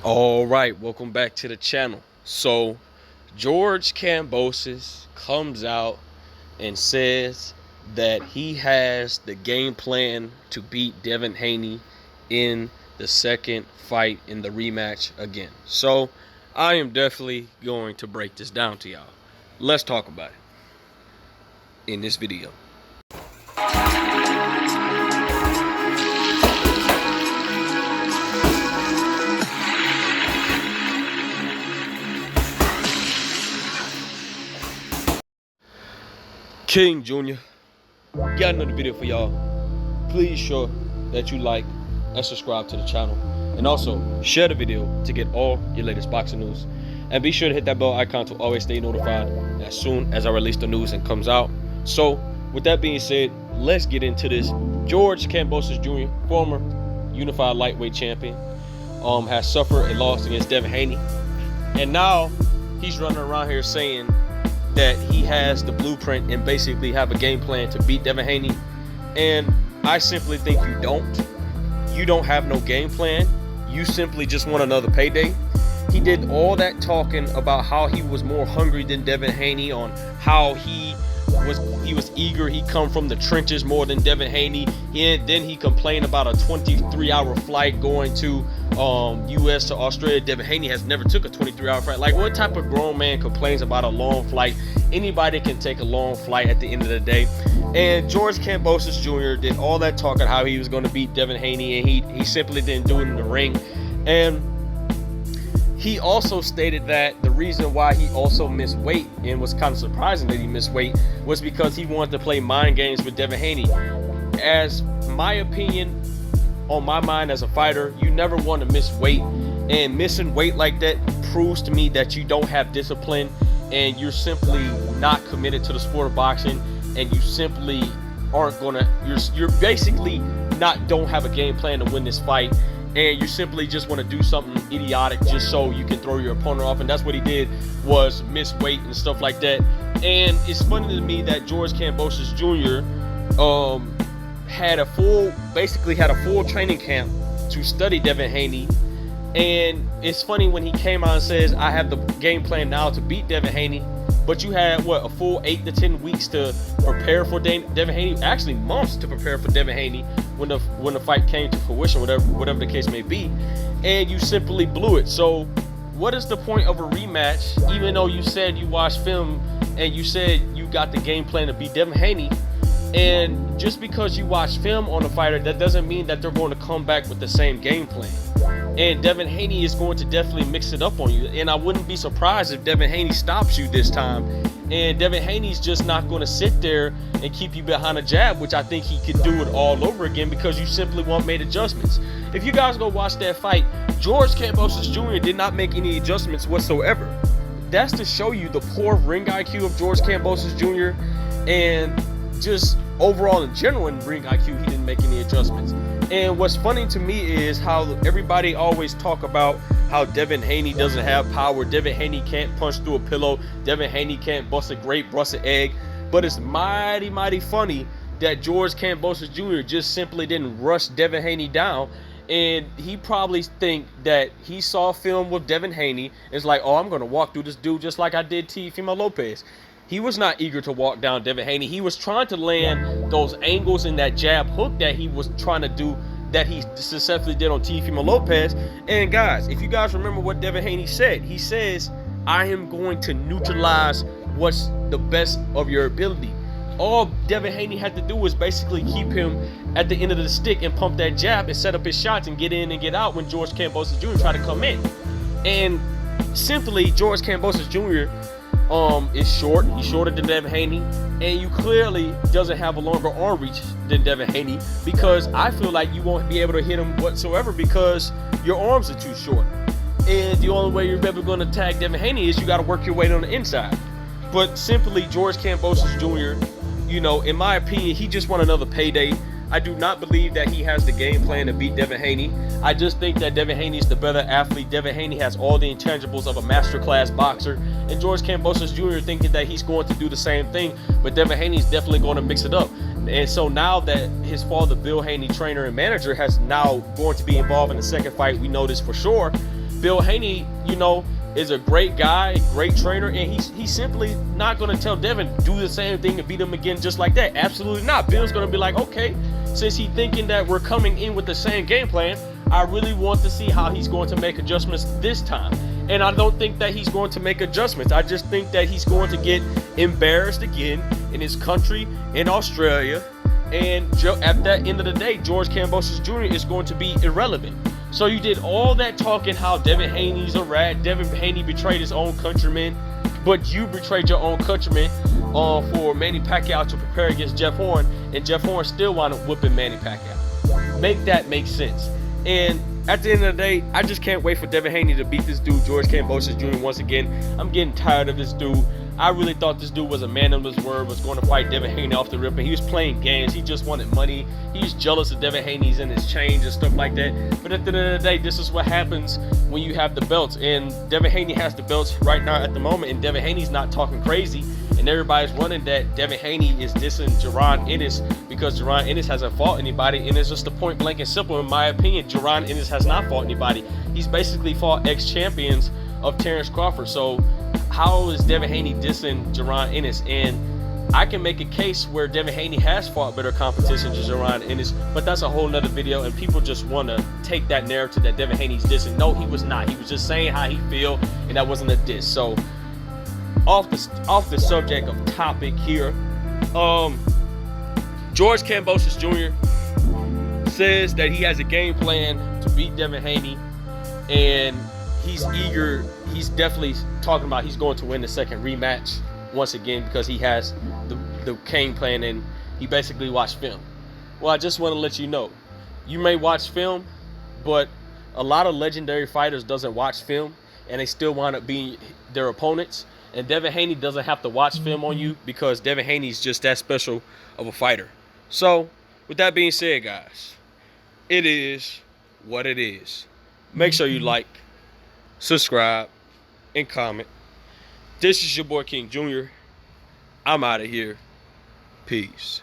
All right, welcome back to the channel. So, George Kambosos comes out and says that he has the game plan to beat Devin Haney in the second fight in the rematch again. So, I am definitely going to break this down to y'all. Let's talk about it in this video. King Jr. got another video for y'all. Please show that you like and subscribe to the channel, and also share the video to get all your latest boxing news, and be sure to hit that bell icon to always stay notified as soon as I release the news and comes out. So with that being said, let's get into this. George Kambosos Jr., former unified lightweight champion, has suffered a loss against Devin Haney, and now he's running around here saying that he has the blueprint and basically have a game plan to beat Devin Haney. And I simply think you don't. You don't have no game plan. You simply just want another payday. He did all that talking about how he was more hungry than Devin Haney, on how he was eager. He come from the trenches more than Devin Haney. And then he complained about a 23-hour flight going to US to Australia. Devin Haney has never took a 23-hour flight. Like, what type of grown man complains about a long flight? Anybody can take a long flight at the end of the day. And George Kambosos Jr. did all that talking how he was going to beat Devin Haney, and he simply didn't do it in the ring. And he also stated that the reason why he also missed weight, and was kind of surprising that he missed weight, was because he wanted to play mind games with Devin Haney. As my opinion, on my mind as a fighter, you never want to miss weight, and missing weight like that proves to me that you don't have discipline, and you're simply not committed to the sport of boxing, and you simply aren't gonna, you're basically don't have a game plan to win this fight, and you simply just want to do something idiotic just so you can throw your opponent off. And that's what he did, was miss weight and stuff like that. And it's funny to me that George Kambosos Jr. basically had a full training camp to study Devin Haney. And it's funny when he came out and says, I have the game plan now to beat Devin Haney, but you had what, a full 8 to 10 weeks to prepare for Devin Haney, actually months to prepare for Devin Haney when the fight came to fruition, whatever the case may be, and you simply blew it. So what is the point of a rematch, even though you said you watched film and you said you got the game plan to beat Devin Haney? And just because you watch film on a fighter, that doesn't mean that they're going to come back with the same game plan. And Devin Haney is going to definitely mix it up on you. And I wouldn't be surprised if Devin Haney stops you this time. And Devin Haney's just not going to sit there and keep you behind a jab, which I think he can do it all over again, because you simply won't make adjustments. If you guys go watch that fight, George Kambosos Jr. did not make any adjustments whatsoever. That's to show you the poor ring IQ of George Kambosos Jr. And just overall in general in ring IQ, he didn't make any adjustments. And what's funny to me is how everybody always talk about how Devin Haney doesn't have power. Devin Haney can't punch through a pillow. Devin Haney can't bust a grape, bust an egg. But it's mighty, mighty funny that George Kambosos Jr. just simply didn't rush Devin Haney down. And he probably think that he saw film with Devin Haney. It's like, oh, I'm going to walk through this dude just like I did Teofimo Lopez. He was not eager to walk down Devin Haney. He was trying to land those angles in that jab hook that he was trying to do, that he successfully did on Teofimo Lopez. And guys, if you guys remember what Devin Haney said, he says, I am going to neutralize what's the best of your ability. All Devin Haney had to do was basically keep him at the end of the stick and pump that jab and set up his shots and get in and get out when George Kambosos Jr. tried to come in. And simply, George Kambosos Jr. is short. He's shorter than Devin Haney, and you clearly doesn't have a longer arm reach than Devin Haney, because I feel like you won't be able to hit him whatsoever because your arms are too short. And the only way you're ever going to tag Devin Haney is you got to work your weight on the inside. But simply, George Kambosos Jr., you know, in my opinion, he just want another payday. I do not believe that he has the game plan to beat Devin Haney. I just think that Devin Haney is the better athlete. Devin Haney has all the intangibles of a masterclass boxer. And George Kambosos Jr. thinking that he's going to do the same thing, but Devin Haney is definitely going to mix it up. And so now that his father, Bill Haney, trainer and manager, has now going to be involved in the second fight, we know this for sure. Bill Haney, you know, is a great guy, great trainer, and he's simply not going to tell Devin do the same thing and beat him again just like that. Absolutely not. Bill's going to be like, okay, since he's thinking that we're coming in with the same game plan, I really want to see how he's going to make adjustments this time. And I don't think that he's going to make adjustments. I just think that he's going to get embarrassed again in his country, in Australia. And at the end of the day, George Kambosos Jr. is going to be irrelevant. So you did all that talking how Devin Haney's a rat. Devin Haney betrayed his own countrymen, but you betrayed your own countrymen for Manny Pacquiao to prepare against Jeff Horn, and Jeff Horn still wound up whipping Manny Pacquiao. Make that make sense. And at the end of the day, I just can't wait for Devin Haney to beat this dude, George Kambosos Jr. once again. I'm getting tired of this dude. I really thought this dude was a man of his word, was going to fight Devin Haney off the rip, and he was playing games. He just wanted money. He's jealous of Devin Haney's and his change and stuff like that. But at the end of the day, this is what happens when you have the belts. And Devin Haney has the belts right now at the moment, and Devin Haney's not talking crazy. And everybody's running that Devin Haney is dissing Jaron Ennis because Jaron Ennis hasn't fought anybody. And it's just a point blank and simple, in my opinion. Jaron Ennis has not fought anybody. He's basically fought ex-champions of Terrence Crawford. So how is Devin Haney dissing Jaron Ennis? And I can make a case where Devin Haney has fought better competition to Jaron Ennis, but that's a whole nother video, and people just want to take that narrative that Devin Haney's dissing. No, he was not. He was just saying how he feel, and that wasn't a diss. So off the subject of topic here, George Kambosos Jr. says that he has a game plan to beat Devin Haney, and he's eager. He's definitely talking about he's going to win the second rematch once again because he has the game plan, and he basically watched film. Well, I just want to let you know, you may watch film, but a lot of legendary fighters doesn't watch film, and they still wind up being their opponents. And Devin Haney doesn't have to watch film on you because Devin Haney's just that special of a fighter. So, with that being said, guys, it is what it is. Make sure you like, subscribe, and comment. This is your boy King Jr. I'm out of here. Peace.